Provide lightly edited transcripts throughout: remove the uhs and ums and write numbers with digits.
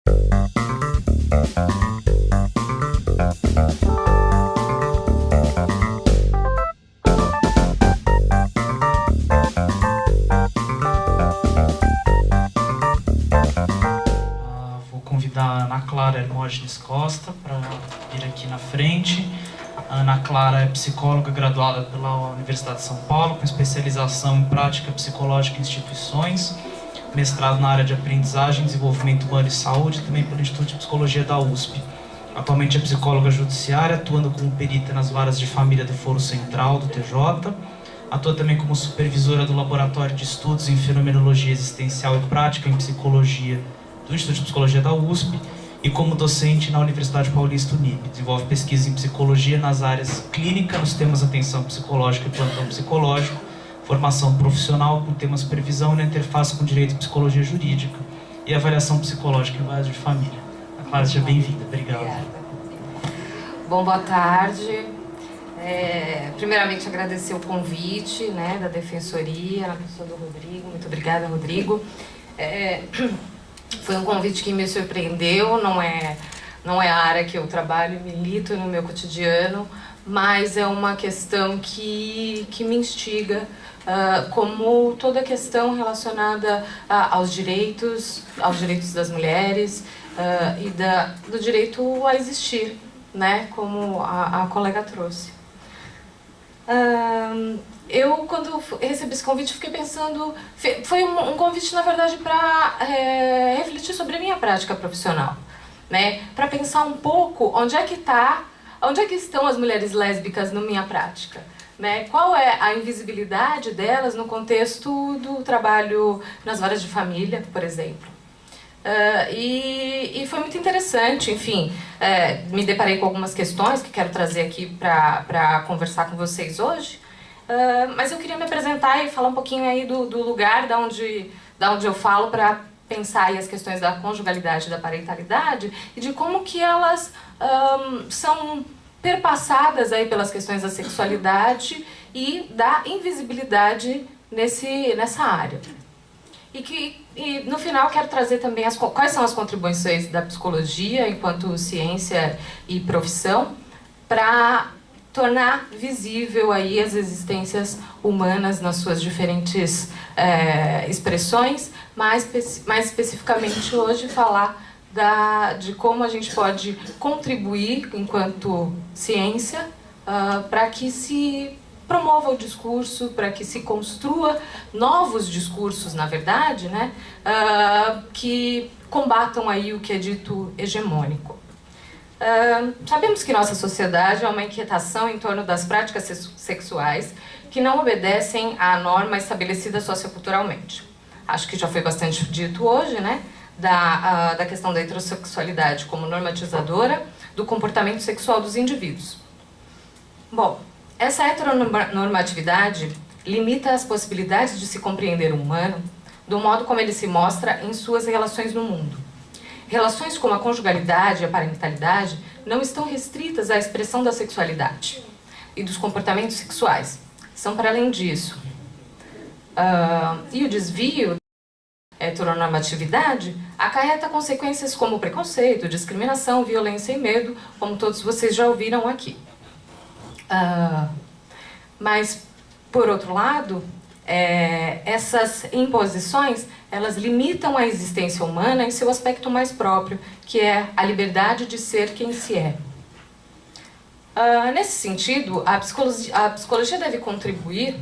Vou convidar a Ana Clara Hermógenes Costa para vir aqui na frente. A Ana Clara é psicóloga graduada pela Universidade de São Paulo, com especialização em prática psicológica em instituições, mestrado na área de aprendizagem, desenvolvimento humano e saúde, também pelo Instituto de Psicologia da USP. Atualmente é psicóloga judiciária, atuando como perita nas varas de família do Foro Central, do TJ. Atua também como supervisora do Laboratório de Estudos em Fenomenologia Existencial e Prática em Psicologia do Instituto de Psicologia da USP e como docente na Universidade Paulista Unip. Desenvolve pesquisa em psicologia nas áreas clínica, nos temas atenção psicológica e plantão psicológico, formação profissional com temas supervisão e na interface com direito e psicologia jurídica e avaliação psicológica em varas de família. A Clara, seja bem-vinda. Obrigado. Obrigada. Bom, boa tarde. Primeiramente, agradecer o convite, né, da Defensoria, na pessoa do Rodrigo. Muito obrigada, Rodrigo. Foi um convite que me surpreendeu, não é a área que eu trabalho e milito no meu cotidiano, mas é uma questão que me instiga, como toda questão relacionada aos direitos das mulheres e do direito a existir, né, como a colega trouxe. Eu, quando recebi esse convite, fiquei pensando... Foi um convite, na verdade, para refletir sobre a minha prática profissional, né? Para pensar um pouco onde é que estão as mulheres lésbicas na minha prática, né? Qual é a invisibilidade delas no contexto do trabalho nas varas de família, por exemplo. E foi muito interessante, enfim, me deparei com algumas questões que quero trazer aqui para conversar com vocês hoje, mas eu queria me apresentar e falar um pouquinho aí do lugar da onde eu falo para pensar aí as questões da conjugalidade e da parentalidade e de como que elas são perpassadas aí pelas questões da sexualidade e da invisibilidade nessa área. E no final quero trazer também quais são as contribuições da psicologia enquanto ciência e profissão para tornar visível aí as existências humanas nas suas diferentes expressões, mais especificamente hoje falar de como a gente pode contribuir enquanto ciência para que se promova o discurso, para que se construa novos discursos, na verdade, né, que combatam aí o que é dito hegemônico. Sabemos que nossa sociedade é uma inquietação em torno das práticas sexuais que não obedecem à norma estabelecida socioculturalmente. Acho que já foi bastante dito hoje, né, da questão da heterossexualidade como normatizadora do comportamento sexual dos indivíduos. Bom, essa heteronormatividade limita as possibilidades de se compreender o humano do modo como ele se mostra em suas relações no mundo. Relações como a conjugalidade e a parentalidade não estão restritas à expressão da sexualidade e dos comportamentos sexuais. São para além disso. E o desvio da heteronormatividade acarreta consequências como preconceito, discriminação, violência e medo, como todos vocês já ouviram aqui. Mas, por outro lado, essas imposições, elas limitam a existência humana em seu aspecto mais próprio, que é a liberdade de ser quem se é. Nesse sentido, a psicologia deve contribuir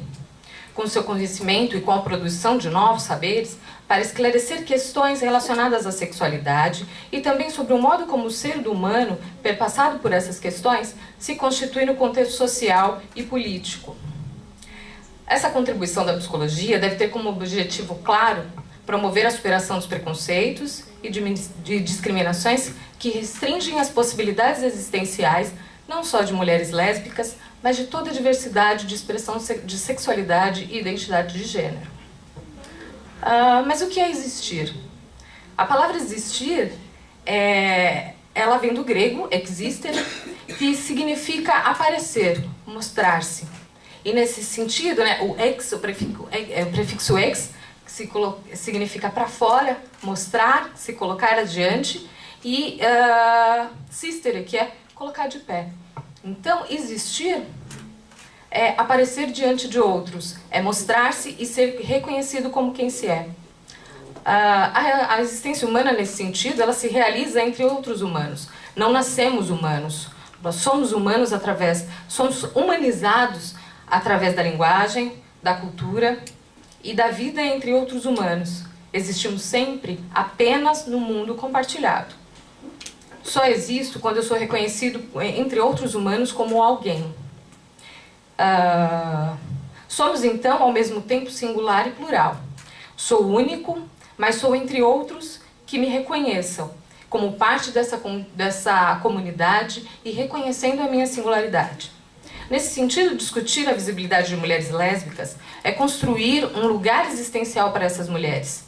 com seu conhecimento e com a produção de novos saberes para esclarecer questões relacionadas à sexualidade e também sobre o modo como o ser humano, perpassado por essas questões, se constitui no contexto social e político. Essa contribuição da psicologia deve ter como objetivo claro promover a superação dos preconceitos e de discriminações que restringem as possibilidades existenciais não só de mulheres lésbicas, mas de toda a diversidade de expressão de sexualidade e identidade de gênero. Mas o que é existir? A palavra existir, ela vem do grego, exister, que significa aparecer, mostrar-se. E nesse sentido, né, o prefixo ex, que significa para fora, mostrar, se colocar adiante, e sistere, que é colocar de pé. Então, existir é aparecer diante de outros, é mostrar-se e ser reconhecido como quem se é. A existência humana, nesse sentido, ela se realiza entre outros humanos. Não nascemos humanos. Nós somos humanos somos humanizados através da linguagem, da cultura e da vida entre outros humanos. Existimos sempre apenas no mundo compartilhado. Só existo quando eu sou reconhecido entre outros humanos como alguém. Somos, então, ao mesmo tempo singular e plural. Sou único, mas sou entre outros que me reconheçam como parte dessa comunidade e reconhecendo a minha singularidade. Nesse sentido, discutir a visibilidade de mulheres lésbicas é construir um lugar existencial para essas mulheres.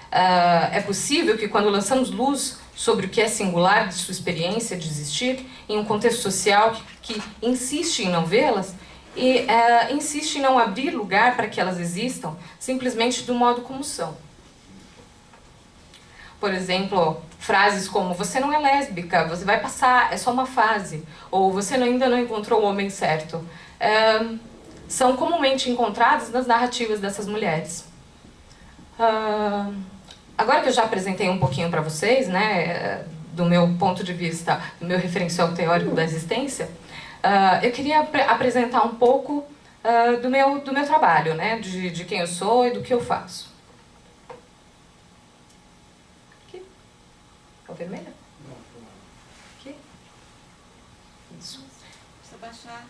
É possível que, quando lançamos luz sobre o que é singular de sua experiência de existir, em um contexto social que insiste em não vê-las, e insiste em não abrir lugar para que elas existam, simplesmente do modo como são. Por exemplo, frases como: você não é lésbica, você vai passar, é só uma fase, ou você ainda não encontrou o homem certo, são comumente encontradas nas narrativas dessas mulheres. Agora que eu já apresentei um pouquinho para vocês, né, do meu ponto de vista, do meu referencial teórico da existência, eu queria apresentar um pouco do meu trabalho, né, de quem eu sou e do que eu faço. Aqui? É o vermelho? Aqui? Isso. Precisa baixar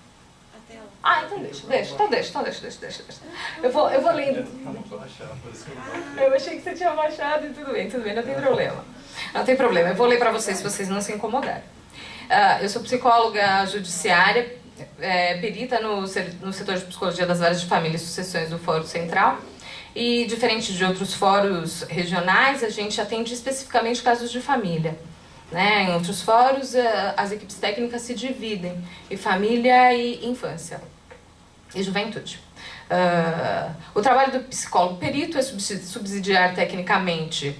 a tela. Então deixa. Eu vou lendo. Eu achei que você tinha baixado e tudo bem, não tem problema. Não tem problema, eu vou ler para vocês se vocês não se incomodarem. Eu sou psicóloga judiciária, perita no setor de psicologia das várias de família e sucessões do Fórum Central. E, diferente de outros fóruns regionais, a gente atende especificamente casos de família. Né? Em outros fóruns, as equipes técnicas se dividem em família e infância e juventude. O trabalho do psicólogo perito é subsidiar tecnicamente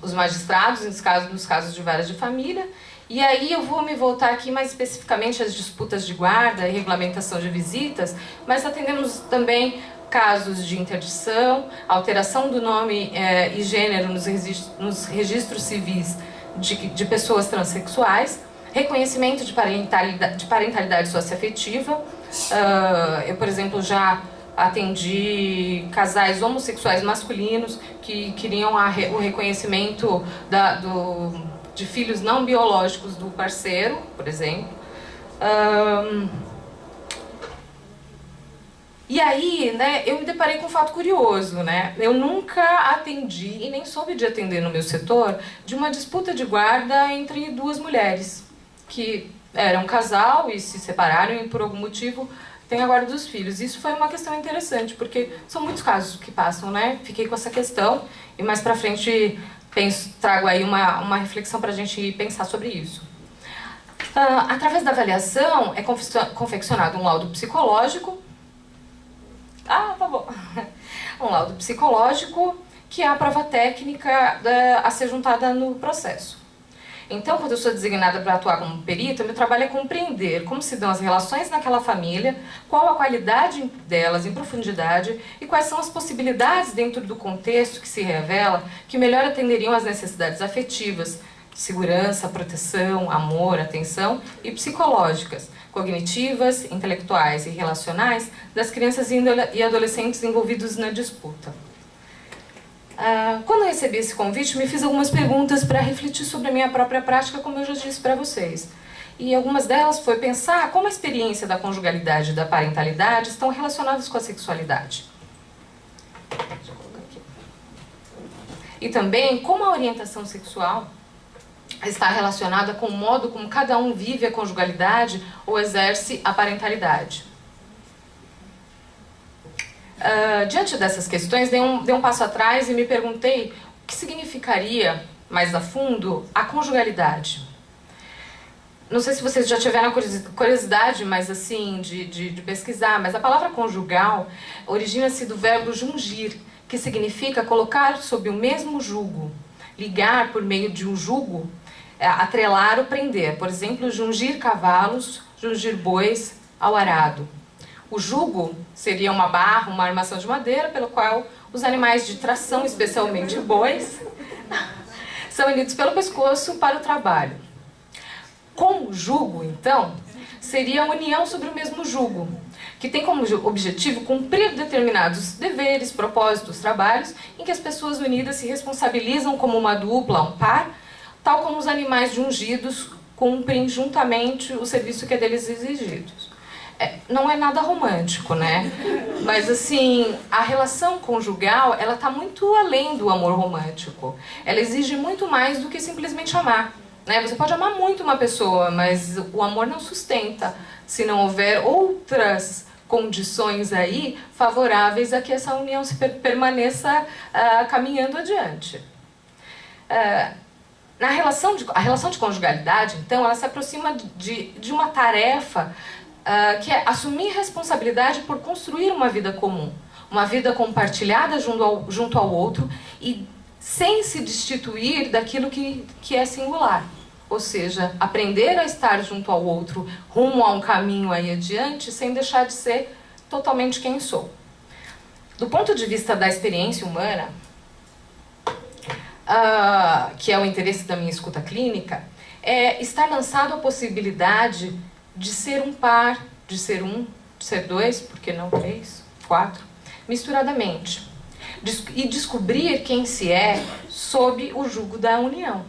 os magistrados nos casos de varas de família. E aí eu vou me voltar aqui mais especificamente às disputas de guarda e regulamentação de visitas, mas atendemos também casos de interdição, alteração do nome e gênero nos registros civis de pessoas transexuais, reconhecimento de parentalidade socioafetiva. Eu, por exemplo, já atendi casais homossexuais masculinos que queriam o reconhecimento de filhos não biológicos do parceiro, por exemplo. E aí, né, eu me deparei com um fato curioso, né? Eu nunca atendi, e nem soube de atender no meu setor, de uma disputa de guarda entre duas mulheres, que eram um casal e se separaram e por algum motivo têm a guarda dos filhos. Isso foi uma questão interessante, porque são muitos casos que passam, né? Fiquei com essa questão e mais pra frente trago aí uma reflexão pra gente pensar sobre isso. Através da avaliação é confeccionado um laudo psicológico. Tá bom. Um laudo psicológico que é a prova técnica a ser juntada no processo. Então, quando eu sou designada para atuar como perita, meu trabalho é compreender como se dão as relações naquela família, qual a qualidade delas em profundidade e quais são as possibilidades dentro do contexto que se revela que melhor atenderiam às necessidades afetivas, segurança, proteção, amor, atenção e psicológicas, cognitivas, intelectuais e relacionais das crianças e adolescentes envolvidos na disputa. Quando eu recebi esse convite, me fiz algumas perguntas para refletir sobre a minha própria prática, como eu já disse para vocês. E algumas delas foi pensar como a experiência da conjugalidade e da parentalidade estão relacionadas com a sexualidade. Deixa eu colocar aqui. E também como a orientação sexual está relacionada com o modo como cada um vive a conjugalidade ou exerce a parentalidade. Diante dessas questões, dei um passo atrás e me perguntei o que significaria, mais a fundo, a conjugalidade. Não sei se vocês já tiveram curiosidade, mas assim, de pesquisar, mas a palavra conjugal origina-se do verbo jungir, que significa colocar sob o mesmo jugo. ligar por meio de um jugo, atrelar ou prender. Por exemplo, jungir cavalos, jungir bois ao arado. O jugo seria uma barra, uma armação de madeira, pelo qual os animais de tração, especialmente bois, são unidos pelo pescoço para o trabalho. Com o jugo, então, seria a união sobre o mesmo jugo, que tem como objetivo cumprir determinados deveres, propósitos, trabalhos, em que as pessoas unidas se responsabilizam como uma dupla, um par, tal como os animais jungidos cumprem juntamente o serviço que é deles exigido. Não é nada romântico, né? Mas, assim, a relação conjugal, ela está muito além do amor romântico. Ela exige muito mais do que simplesmente amar, né? Você pode amar muito uma pessoa, mas o amor não sustenta se não houver outras condições aí favoráveis a que essa união se permaneça caminhando adiante. A relação de conjugalidade, então, ela se aproxima de uma tarefa que é assumir responsabilidade por construir uma vida comum, uma vida compartilhada junto ao outro e sem se destituir daquilo que é singular. Ou seja, aprender a estar junto ao outro, rumo a um caminho aí adiante, sem deixar de ser totalmente quem sou. Do ponto de vista da experiência humana, que é o interesse da minha escuta clínica, está lançado a possibilidade de ser um par, de ser dois, por que não 3, 4, misturadamente. E descobrir quem se é sob o jugo da união.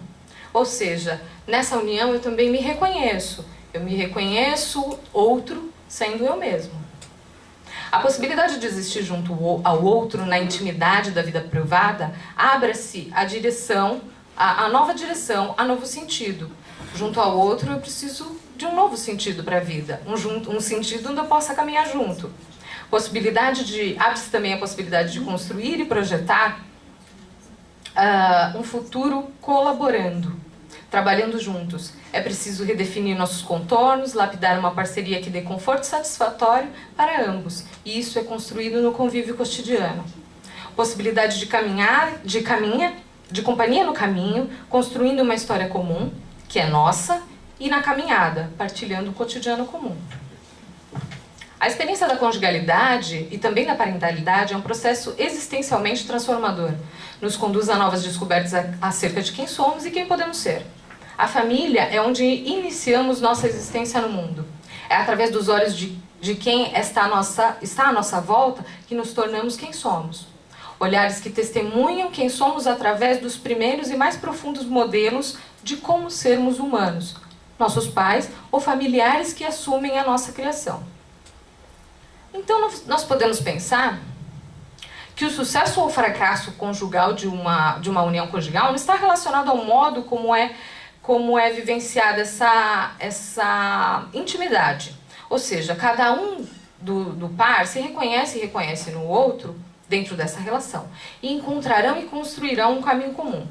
Ou seja, nessa união eu também me reconheço. Eu me reconheço outro sendo eu mesmo. A possibilidade de existir junto ao outro na intimidade da vida privada abre-se a nova direção, a novo sentido. Junto ao outro eu preciso de um novo sentido para a vida, um sentido onde eu possa caminhar junto. Abre-se também a possibilidade de construir e projetar um futuro colaborando, trabalhando juntos. É preciso redefinir nossos contornos, lapidar uma parceria que dê conforto satisfatório para ambos, e isso é construído no convívio cotidiano. Possibilidade de companhia no caminho, construindo uma história comum, que é nossa, e na caminhada, partilhando o cotidiano comum. A experiência da conjugalidade e também da parentalidade é um processo existencialmente transformador. Nos conduz a novas descobertas acerca de quem somos e quem podemos ser. A família é onde iniciamos nossa existência no mundo. É através dos olhos de quem está à nossa volta que nos tornamos quem somos. Olhares que testemunham quem somos através dos primeiros e mais profundos modelos de como sermos humanos, nossos pais ou familiares que assumem a nossa criação. Então, nós podemos pensar que o sucesso ou fracasso conjugal de uma união conjugal não está relacionado ao modo como é vivenciada essa intimidade. Ou seja, cada um do par se reconhece e reconhece no outro dentro dessa relação e encontrarão e construirão um caminho comum.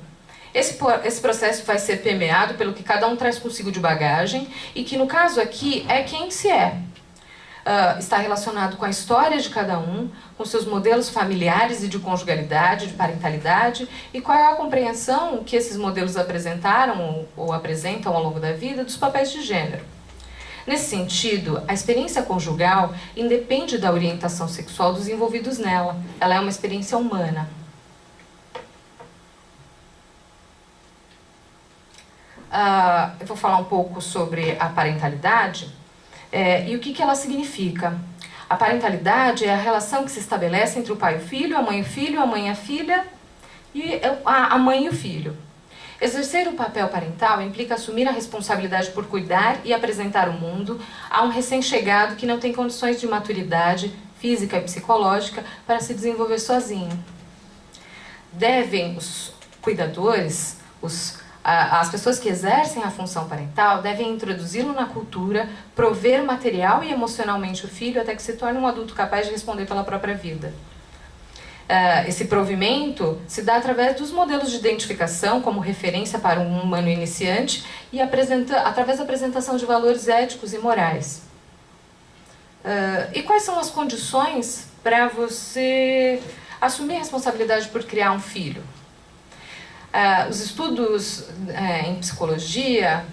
Esse processo vai ser permeado pelo que cada um traz consigo de bagagem e que, no caso aqui, é quem se é. Está relacionado com a história de cada um, com seus modelos familiares e de conjugalidade, de parentalidade, e qual é a compreensão que esses modelos apresentaram ou apresentam ao longo da vida dos papéis de gênero. Nesse sentido, a experiência conjugal independe da orientação sexual dos envolvidos nela. Ela é uma experiência humana. Eu vou falar um pouco sobre a parentalidade e o que ela significa. A parentalidade é a relação que se estabelece entre o pai e o filho, a mãe e o filho, a mãe e a filha e a mãe e o filho. Exercer o papel parental implica assumir a responsabilidade por cuidar e apresentar o mundo a um recém-chegado que não tem condições de maturidade física e psicológica para se desenvolver sozinho. Devem os cuidadores, as pessoas que exercem a função parental, devem introduzi-lo na cultura, prover material e emocionalmente o filho até que se torne um adulto capaz de responder pela própria vida. Esse provimento se dá através dos modelos de identificação como referência para um humano iniciante e através da apresentação de valores éticos e morais. E quais são as condições para você assumir a responsabilidade por criar um filho? Os estudos em psicologia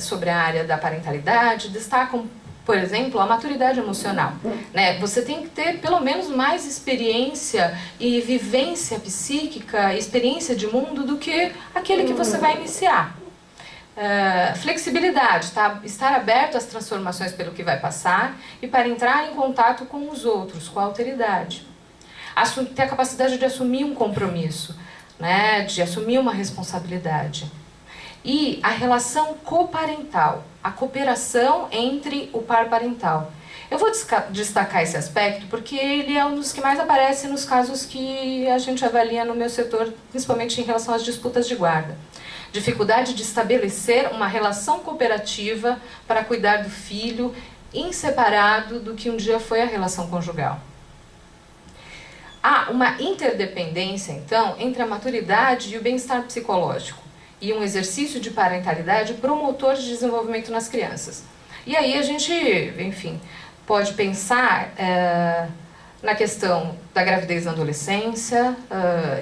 sobre a área da parentalidade destacam, por exemplo, a maturidade emocional, né? Você tem que ter pelo menos mais experiência e vivência psíquica, experiência de mundo do que aquele que você vai iniciar. Flexibilidade, tá? Estar aberto às transformações pelo que vai passar e para entrar em contato com os outros, com a alteridade. Ter a capacidade de assumir um compromisso, né? De assumir uma responsabilidade. E a relação coparental, a cooperação entre o par parental. Eu vou destacar esse aspecto porque ele é um dos que mais aparece nos casos que a gente avalia no meu setor, principalmente em relação às disputas de guarda. Dificuldade de estabelecer uma relação cooperativa para cuidar do filho, inseparado do que um dia foi a relação conjugal. Há uma interdependência, então, entre a maturidade e o bem-estar psicológico, e um exercício de parentalidade promotor de desenvolvimento nas crianças. E aí a gente, enfim, pode pensar na questão da gravidez na adolescência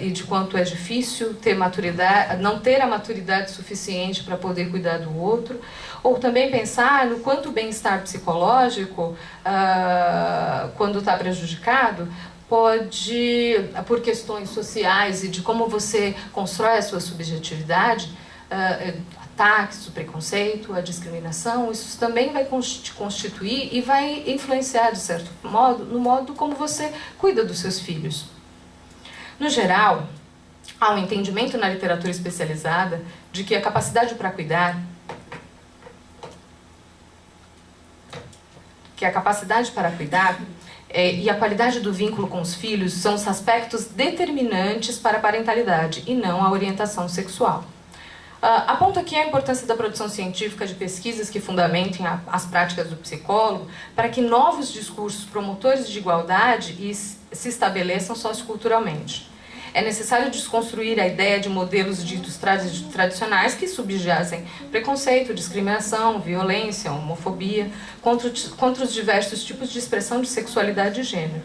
e de quanto é difícil ter maturidade, não ter a maturidade suficiente para poder cuidar do outro, ou também pensar no quanto o bem-estar psicológico, quando está prejudicado, pode, por questões sociais e de como você constrói a sua subjetividade, ataques, o preconceito, a discriminação, isso também vai te constituir e vai influenciar, de certo modo, no modo como você cuida dos seus filhos. No geral, há um entendimento na literatura especializada de que a capacidade para cuidar, e a qualidade do vínculo com os filhos são os aspectos determinantes para a parentalidade e não a orientação sexual. Aponto aqui a importância da produção científica de pesquisas que fundamentem as práticas do psicólogo para que novos discursos promotores de igualdade se estabeleçam socioculturalmente. É necessário desconstruir a ideia de modelos ditos tradicionais que subjazem preconceito, discriminação, violência, homofobia contra os diversos tipos de expressão de sexualidade e gênero.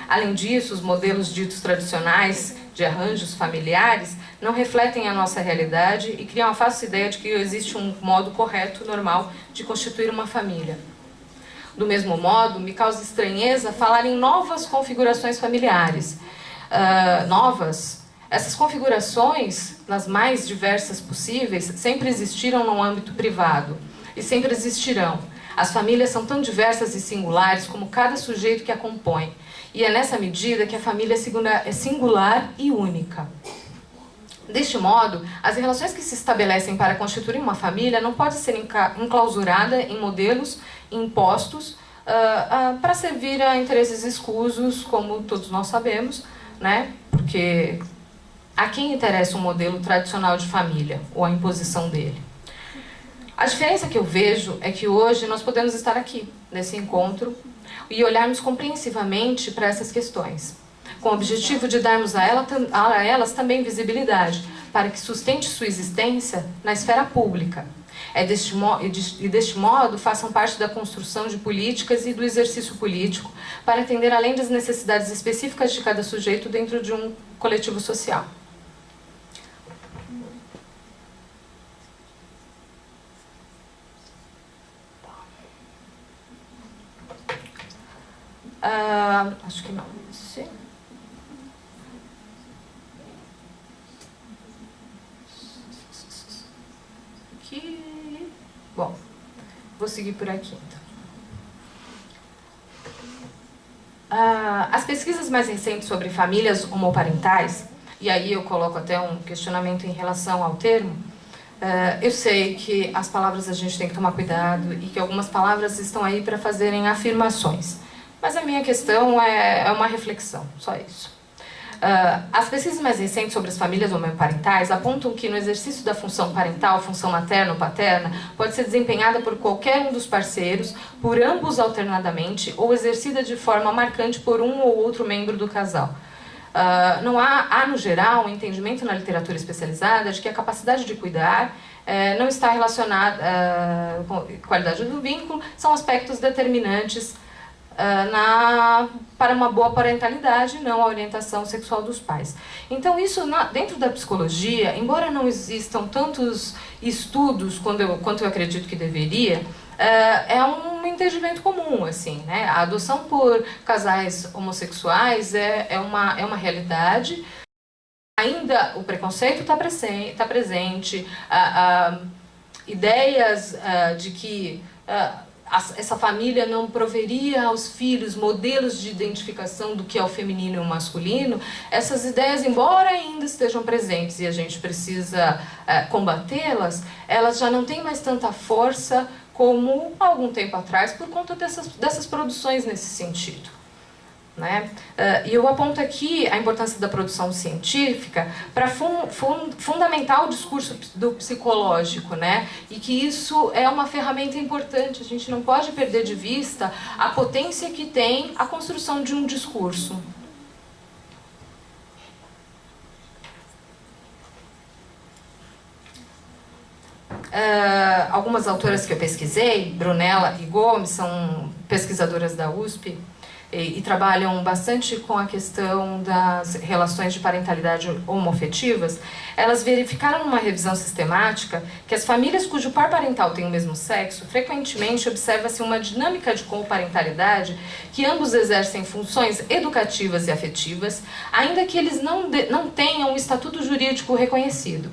Além disso, os modelos ditos tradicionais de arranjos familiares não refletem a nossa realidade e criam a falsa ideia de que existe um modo correto, normal, de constituir uma família. Do mesmo modo, me causa estranheza falar em novas configurações familiares. Essas configurações, nas mais diversas possíveis, sempre existiram no âmbito privado e sempre existirão. As famílias são tão diversas e singulares como cada sujeito que a compõe. E é nessa medida que a família é singular e única. Deste modo, as relações que se estabelecem para constituir uma família não podem ser enclausuradas em modelos impostos para servir a interesses escusos, como todos nós sabemos, né? Porque a quem interessa um modelo tradicional de família ou a imposição dele? A diferença que eu vejo é que hoje nós podemos estar aqui, nesse encontro, e olharmos compreensivamente para essas questões, com o objetivo de darmos a elas também visibilidade, para que sustente sua existência na esfera pública. Deste modo, façam parte da construção de políticas e do exercício político, para atender além das necessidades específicas de cada sujeito dentro de um coletivo social. Acho que não. Sim. Aqui. Bom, vou seguir por aqui então. As pesquisas mais recentes sobre famílias homoparentais, e aí eu coloco até um questionamento em relação ao termo, eu sei que as palavras a gente tem que tomar cuidado e que algumas palavras estão aí para fazerem afirmações. Mas a minha questão é uma reflexão, só isso. As pesquisas mais recentes sobre as famílias homoparentais apontam que no exercício da função parental, função materna ou paterna, pode ser desempenhada por qualquer um dos parceiros, por ambos alternadamente, ou exercida de forma marcante por um ou outro membro do casal. Não há, no geral, um entendimento na literatura especializada de que a capacidade de cuidar não está relacionada com a qualidade do vínculo, são aspectos determinantes para uma boa parentalidade, não a orientação sexual dos pais. Então isso, dentro da psicologia, embora não existam tantos estudos quanto eu acredito que deveria, é um entendimento comum, assim, né? A adoção por casais homossexuais é uma realidade. Ainda o preconceito está presente, ideias de que essa família não proveria aos filhos modelos de identificação do que é o feminino e o masculino, essas ideias, embora ainda estejam presentes e a gente precisa combatê-las, elas já não têm mais tanta força como há algum tempo atrás, por conta dessas produções nesse sentido. Né? E eu aponto aqui a importância da produção científica para fundamentar o discurso do psicológico, né? E que isso é uma ferramenta importante, a gente não pode perder de vista a potência que tem a construção de um discurso. Algumas autoras que eu pesquisei, Brunella e Gomes, são pesquisadoras da USP, e trabalham bastante com a questão das relações de parentalidade homoafetivas. Elas verificaram numa revisão sistemática que as famílias cujo par parental tem o mesmo sexo, frequentemente observa-se uma dinâmica de coparentalidade que ambos exercem funções educativas e afetivas, ainda que eles não tenham um estatuto jurídico reconhecido,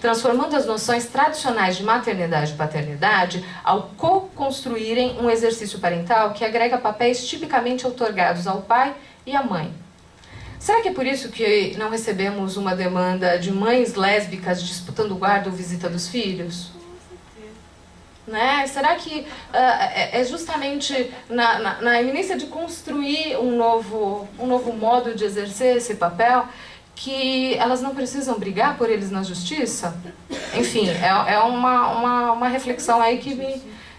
transformando as noções tradicionais de maternidade e paternidade ao co-construírem um exercício parental que agrega papéis tipicamente outorgados ao pai e à mãe. Será que é por isso que não recebemos uma demanda de mães lésbicas disputando guarda ou visita dos filhos? Né? Será que é justamente na iminência de construir um novo modo de exercer esse papel que elas não precisam brigar por eles na justiça? Enfim, é uma reflexão aí que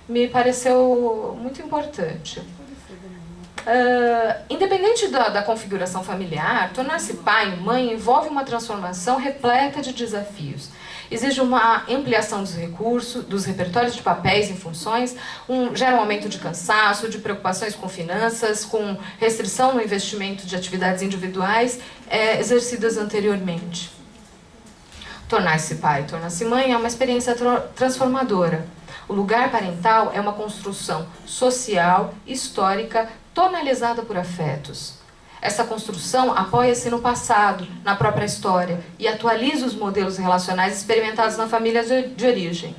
me pareceu muito importante. Independente da configuração familiar, tornar-se pai e mãe envolve uma transformação repleta de desafios. Exige uma ampliação dos recursos, dos repertórios de papéis e funções, gera um aumento de cansaço, de preocupações com finanças, com restrição no investimento de atividades individuais exercidas anteriormente. Tornar-se pai, tornar-se mãe é uma experiência transformadora. O lugar parental é uma construção social, histórica, tonalizada por afetos. Essa construção apoia-se no passado, na própria história, e atualiza os modelos relacionais experimentados na família de origem.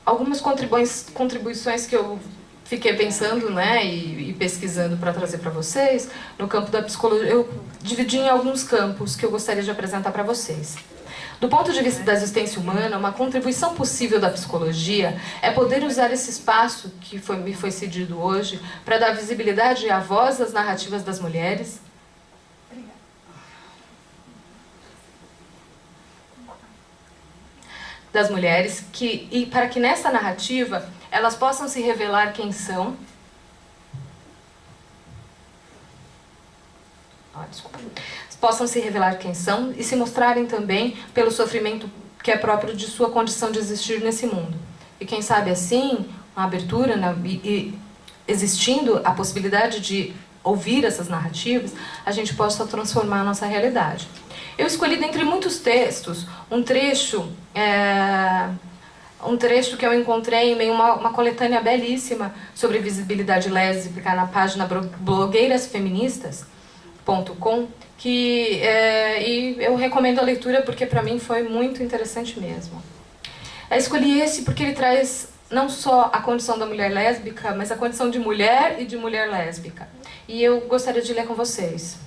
Algumas contribuições que eu fiquei pensando, né, e pesquisando para trazer para vocês, no campo da psicologia, eu dividi em alguns campos que eu gostaria de apresentar para vocês. Do ponto de vista da existência humana, uma contribuição possível da psicologia é poder usar esse espaço que me foi cedido hoje para dar visibilidade à voz das narrativas das mulheres, e para que nessa narrativa elas possam se revelar quem são. Possam se revelar quem são e se mostrarem também pelo sofrimento que é próprio de sua condição de existir nesse mundo. E quem sabe assim, uma abertura, né, e existindo a possibilidade de ouvir essas narrativas, a gente possa transformar a nossa realidade. Eu escolhi dentre muitos textos um trecho que eu encontrei em uma coletânea belíssima sobre visibilidade lésbica na página blogueirasfeministas.com, e eu recomendo a leitura porque para mim foi muito interessante mesmo. Eu escolhi esse porque ele traz não só a condição da mulher lésbica, mas a condição de mulher e de mulher lésbica. E eu gostaria de ler com vocês.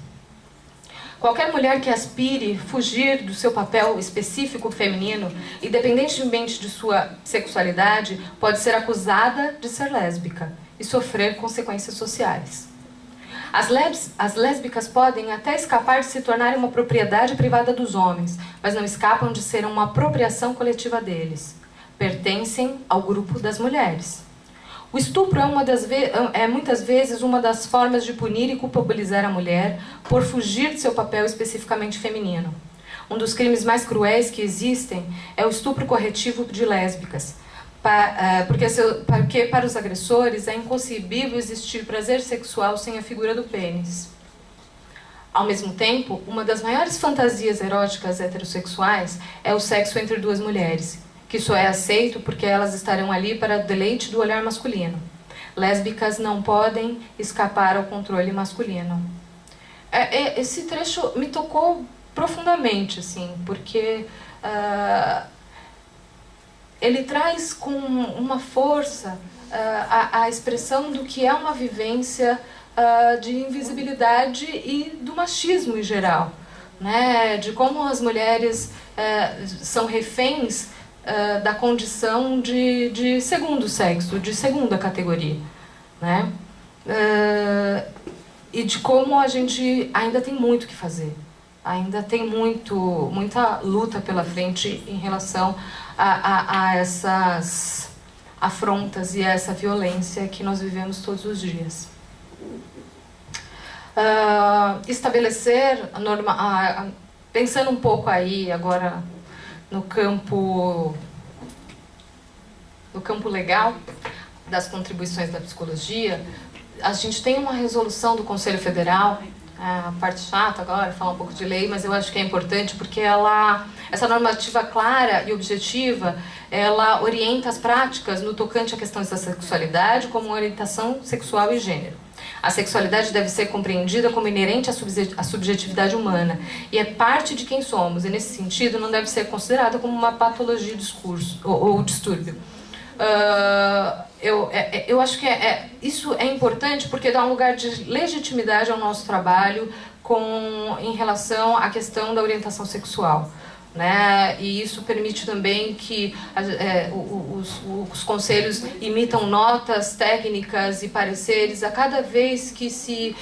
Qualquer mulher que aspire fugir do seu papel específico feminino, independentemente de sua sexualidade, pode ser acusada de ser lésbica e sofrer consequências sociais. As lésbicas podem até escapar de se tornarem uma propriedade privada dos homens, mas não escapam de ser uma apropriação coletiva deles. Pertencem ao grupo das mulheres. O estupro é muitas vezes uma das formas de punir e culpabilizar a mulher por fugir de seu papel especificamente feminino. um dos crimes mais cruéis que existem é o estupro corretivo de lésbicas. Porque para os agressores é inconcebível existir prazer sexual sem a figura do pênis. Ao mesmo tempo, uma das maiores fantasias eróticas heterossexuais é o sexo entre duas mulheres, que só é aceito porque elas estarão ali para deleite do olhar masculino. Lésbicas não podem escapar ao controle masculino. Esse trecho me tocou profundamente, assim, porque ele traz com uma força a expressão do que é uma vivência de invisibilidade e do machismo em geral, né? De como as mulheres são reféns da condição de segundo sexo, de segunda categoria, né? E de como a gente ainda tem muito que fazer, ainda tem muita luta pela frente em relação a essas afrontas e a essa violência que nós vivemos todos os dias. Estabelecer a norma, pensando um pouco aí agora no campo legal das contribuições da psicologia, a gente tem uma resolução do Conselho Federal, a parte chata agora, falar um pouco de lei, mas eu acho que é importante porque essa normativa clara e objetiva, ela orienta as práticas no tocante a questões da sexualidade como orientação sexual e gênero. A sexualidade deve ser compreendida como inerente à subjetividade humana e é parte de quem somos, e nesse sentido não deve ser considerada como uma patologia de discurso ou distúrbio. Eu acho que isso é importante porque dá um lugar de legitimidade ao nosso trabalho em relação à questão da orientação sexual, né? E isso permite também que os conselhos emitam notas técnicas e pareceres a cada vez que se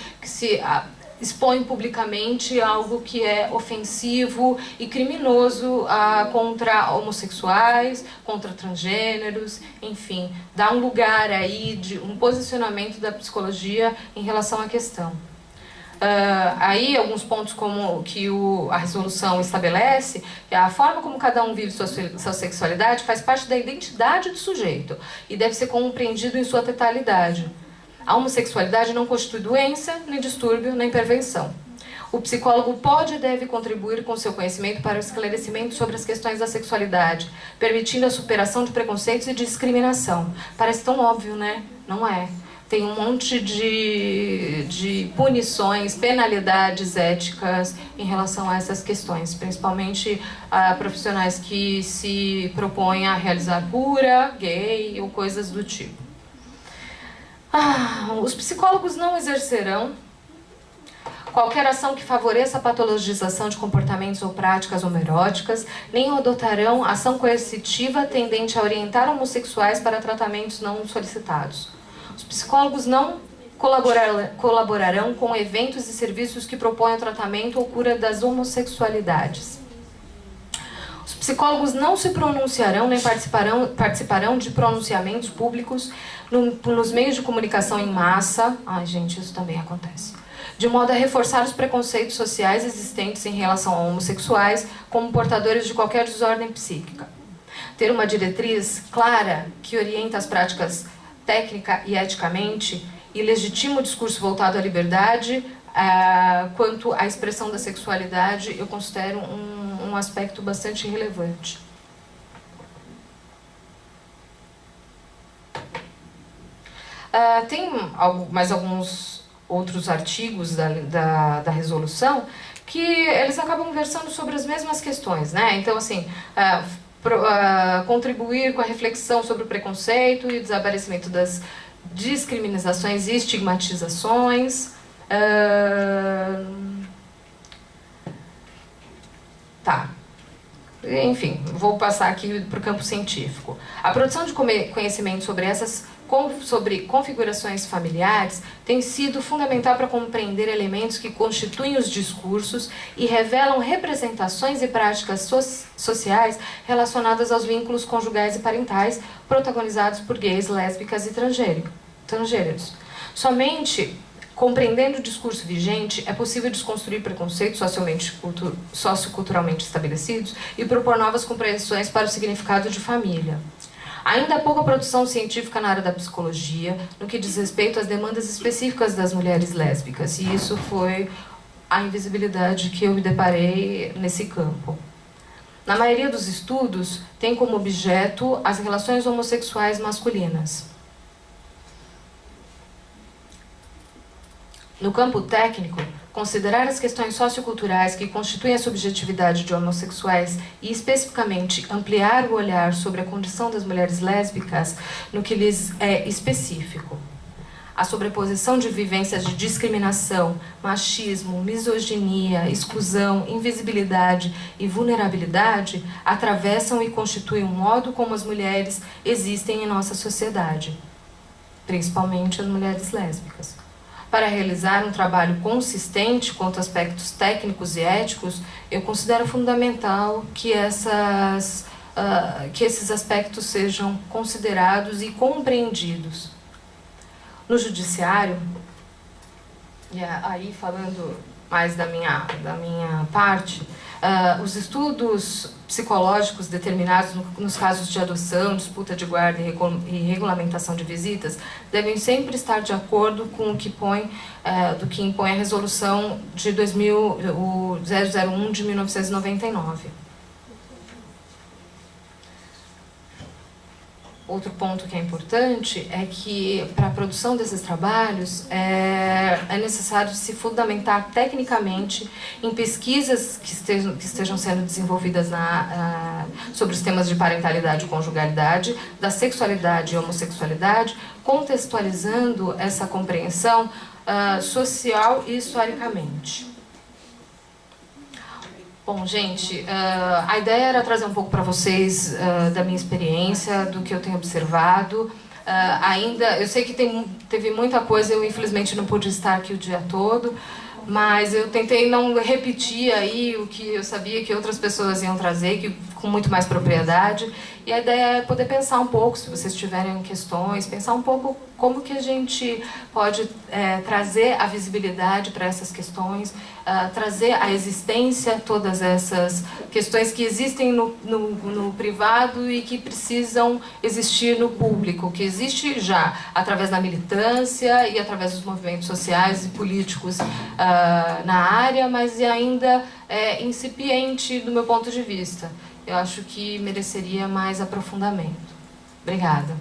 expõe publicamente algo que é ofensivo e criminoso contra homossexuais, contra transgêneros, enfim, dá um lugar aí de um posicionamento da psicologia em relação à questão. Aí alguns pontos como que a resolução estabelece, a forma como cada um vive sua sexualidade faz parte da identidade do sujeito e deve ser compreendido em sua totalidade. A homossexualidade não constitui doença, nem distúrbio, nem perversão. O psicólogo pode e deve contribuir com seu conhecimento para o esclarecimento sobre as questões da sexualidade, permitindo a superação de preconceitos e discriminação. Parece tão óbvio, né? Não é. Tem um monte de punições, penalidades éticas em relação a essas questões, principalmente a profissionais que se propõem a realizar cura, gay ou coisas do tipo. Os psicólogos não exercerão qualquer ação que favoreça a patologização de comportamentos ou práticas homoeróticas, nem adotarão ação coercitiva tendente a orientar homossexuais para tratamentos não solicitados. Os psicólogos não colaborarão com eventos e serviços que proponham tratamento ou cura das homossexualidades. Os psicólogos não se pronunciarão nem participarão de pronunciamentos públicos nos meios de comunicação em massa. Ai, gente, isso também acontece. De modo a reforçar os preconceitos sociais existentes em relação a homossexuais como portadores de qualquer desordem psíquica. Ter uma diretriz clara que orienta as práticas técnica e eticamente e legitima o discurso voltado à liberdade quanto à expressão da sexualidade, eu considero um aspecto bastante relevante. Tem mais alguns outros artigos da resolução que eles acabam versando sobre as mesmas questões, né? Então, assim, contribuir com a reflexão sobre o preconceito e o desaparecimento das discriminações e estigmatizações. Enfim, vou passar aqui para o campo científico. A produção de conhecimento sobre configurações familiares tem sido fundamental para compreender elementos que constituem os discursos e revelam representações e práticas sociais relacionadas aos vínculos conjugais e parentais protagonizados por gays, lésbicas e transgêneros. Somente Compreendendo o discurso vigente, é possível desconstruir preconceitos socioculturalmente estabelecidos e propor novas compreensões para o significado de família. Ainda há pouca produção científica na área da psicologia, no que diz respeito às demandas específicas das mulheres lésbicas, e isso foi a invisibilidade que eu me deparei nesse campo. Na maioria dos estudos, tem como objeto as relações homossexuais masculinas. No campo técnico, considerar as questões socioculturais que constituem a subjetividade de homossexuais e, especificamente, ampliar o olhar sobre a condição das mulheres lésbicas no que lhes é específico. A sobreposição de vivências de discriminação, machismo, misoginia, exclusão, invisibilidade e vulnerabilidade atravessam e constituem o modo como as mulheres existem em nossa sociedade, principalmente as mulheres lésbicas. Para realizar um trabalho consistente quanto a aspectos técnicos e éticos, eu considero fundamental que esses aspectos sejam considerados e compreendidos. No judiciário, e aí falando mais da minha parte, os estudos psicológicos determinados nos casos de adoção, disputa de guarda e regulamentação de visitas devem sempre estar de acordo com o que impõe a resolução de 001 de 1999. Outro ponto que é importante é que, para a produção desses trabalhos, é necessário se fundamentar tecnicamente em pesquisas que estejam sendo desenvolvidas sobre os temas de parentalidade e conjugalidade, da sexualidade e homossexualidade, contextualizando essa compreensão social e historicamente. Bom, gente, a ideia era trazer um pouco para vocês da minha experiência, do que eu tenho observado. Eu sei que teve muita coisa, eu infelizmente não pude estar aqui o dia todo, mas eu tentei não repetir aí o que eu sabia que outras pessoas iam trazer, com muito mais propriedade. E a ideia é poder pensar um pouco, se vocês tiverem questões, pensar um pouco como que a gente pode trazer a visibilidade para essas questões, trazer à existência todas essas questões que existem no privado e que precisam existir no público, que existe já através da militância e através dos movimentos sociais e políticos na área, mas ainda é incipiente do meu ponto de vista. Eu acho que mereceria mais aprofundamento. Obrigada.